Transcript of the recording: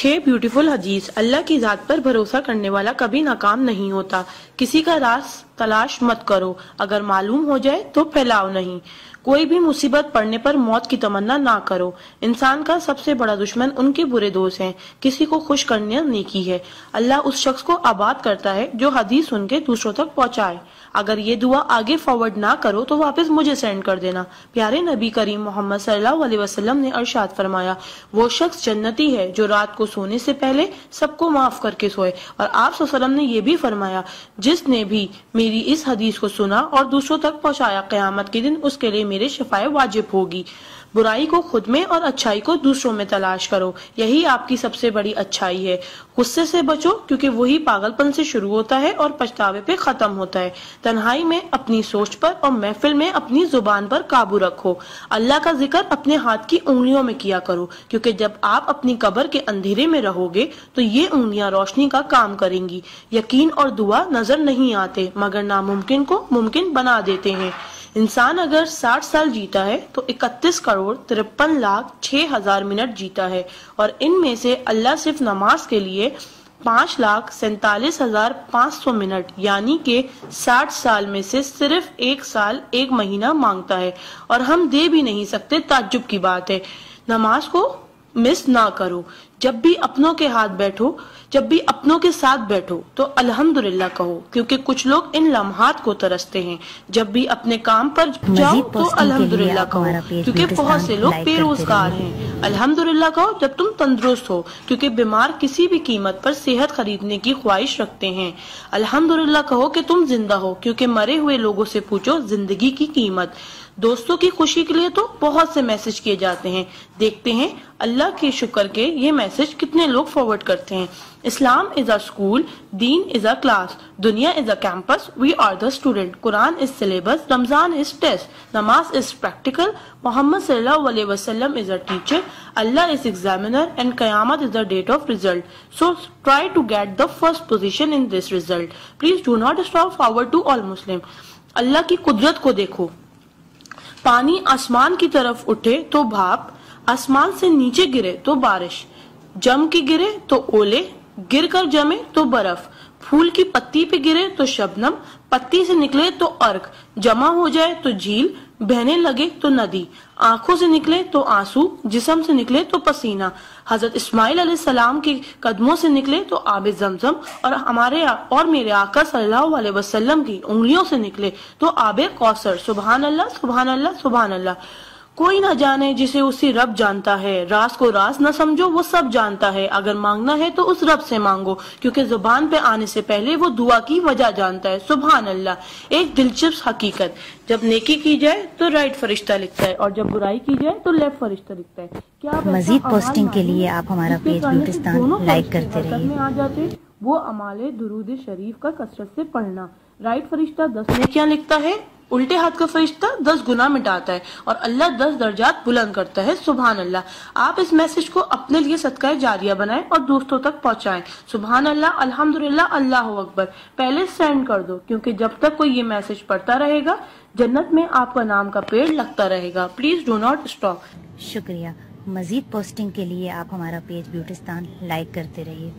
6 beautiful हदीस। अल्लाह की जात पर भरोसा करने वाला कभी नाकाम नहीं होता। किसी का राज तलाश मत करो, अगर मालूम हो जाए तो फैलाओ नहीं। कोई भी मुसीबत पड़ने पर मौत की तमन्ना ना करो। इंसान का सबसे बड़ा दुश्मन उनके बुरे दोस्त हैं। किसी को खुश करना नेकी है। अल्लाह उस शख्स को आबाद करता है जो हदीस सुन के दूसरों तक पहुंचाए। अगर ये दुआ आगे फॉरवर्ड ना करो तो वापस मुझे सेंड कर देना। प्यारे नबी करीम मोहम्मद सल्लल्लाहु अलैहि वसल्लम ने इरशाद फरमाया, वो शख्स जन्नती है जो रात को सोने से पहले सबको माफ करके सोए। और आप सल्लल्लाहु अलैहि वसल्लम ने ये भी फरमाया, जिसने भी मेरी इस हदीस को सुना और दूसरों तक पहुंचाया, क़यामत के दिन उसके लिए मेरे शफाए वाजिब होगी। बुराई को खुद में और अच्छाई को दूसरों में तलाश करो, यही आपकी सबसे बड़ी अच्छाई है। गुस्से से बचो, क्योंकि वही पागलपन से शुरू होता है और पछतावे पे खत्म होता है। तन्हाई में अपनी सोच पर और महफिल में अपनी जुबान पर काबू रखो। अल्लाह का जिक्र अपने हाथ की उंगलियों में किया करो, क्योंकि जब आप अपनी कब्र के अंधेरे में रहोगे तो ये उंगलियां रोशनी का काम करेंगी। यकीन और दुआ नजर नहीं आते, मगर नामुमकिन को मुमकिन बना देते हैं। इंसान अगर 60 साल जीता है तो 31,53,06,000 मिनट जीता है, और इनमें से अल्लाह सिर्फ नमाज के लिए 5,47,500 मिनट यानी कि 60 साल में से सिर्फ 1 साल 1 महीना मांगता है, और हम दे भी नहीं सकते। ताज्जुब की बात है। नमाज को मिस ना करो। जब भी अपनों के साथ बैठो तो अल्हम्दुलिल्लाह कहो, क्योंकि कुछ लोग इन लम्हात को तरसते हैं। जब भी अपने काम पर जाओ तो अल्हम्दुलिल्लाह कहो, क्योंकि बहुत से लोग बेरोजगार हैं। अल्हम्दुलिल्लाह कहो जब तुम तंदुरुस्त हो, क्योंकि बीमार किसी भी कीमत पर सेहत खरीदने की ख्वाहिश रखते हैं। अल्हम्दुलिल्लाह कहो कि तुम जिंदा हो, क्योंकि मरे हुए लोगों से पूछो जिंदगी की कीमत। दोस्तों की खुशी के लिए तो बहुत से मैसेज किए जाते हैं। देखते हैं अल्लाह के शुक्र के ये मैसेज कितने लोग फॉरवर्ड करते हैं। इस्लाम इज अ स्कूल, दीन इज अ क्लास, दुनिया is a campus, we are the student, Quran is syllabus, Ramzan is test, namaz is practical, Muhammad सल्लल्लाहु अलैहि वसल्लम is a teacher, Allah is examiner and कयामत is the date of result. So try to get the first position in this result. Please do not stop forward to all Muslim. Allah की कुदरत को देखो। पानी आसमान की तरफ उठे तो भाप, आसमान से नीचे गिरे तो बारिश, जम के गिरे तो ओले, गिर कर जमे तो बर्फ, फूल की पत्ती पे गिरे तो शबनम, पत्ती से निकले तो अर्क, जमा हो जाए तो झील, बहने लगे तो नदी, आंखों से निकले तो आंसू, जिस्म से निकले तो पसीना, हजरत इस्माइल अलैहिस्सलाम के कदमों से निकले तो आबे जमजम, और हमारे और मेरे आका सल्लल्लाहु अलैहि वसल्लम की उंगलियों से निकले तो आबे कौसर। सुभान अल्लाह, सुभान अल्लाह, सुभान अल्लाह। कोई ना जाने जिसे उसी रब जानता है। राज को राज न समझो, वो सब जानता है। अगर मांगना है तो उस रब से मांगो, क्योंकि जुबान पे आने से पहले वो दुआ की वजह जानता है। सुभान अल्लाह। एक दिलचस्प हकीकत, जब नेकी की जाए तो राइट फरिश्ता लिखता है, और जब बुराई की जाए तो लेफ्ट फरिश्ता लिखता है। क्या मजीद पोस्टिंग के लिए आप हमारा पेज ब्यूटिस्तान लाइक करते रहिए। आ जाते वो अमाले दुरूद शरीफ का कसरत से पढ़ना। राइट फरिश्ता 10 नेकियां लिखता है, उल्टे हाथ का फरिश्ता 10 गुनाह मिटाता है, और अल्लाह 10 दर्जात बुलंद करता है। सुभान अल्लाह। आप इस मैसेज को अपने लिए सदका जारिया बनाएं और दोस्तों तक पहुंचाएं। सुभान अल्लाह, अल्हम्दुलिल्लाह, अल्लाह अकबर। पहले सेंड कर दो, क्योंकि जब तक कोई ये मैसेज पढ़ता रहेगा जन्नत में आपका नाम का पेड़ लगता रहेगा। Please do not stop. शुक्रिया। मजीद पोस्टिंग के लिए आप हमारा पेज ब्यूटिस्तान लाइक करते रहिए।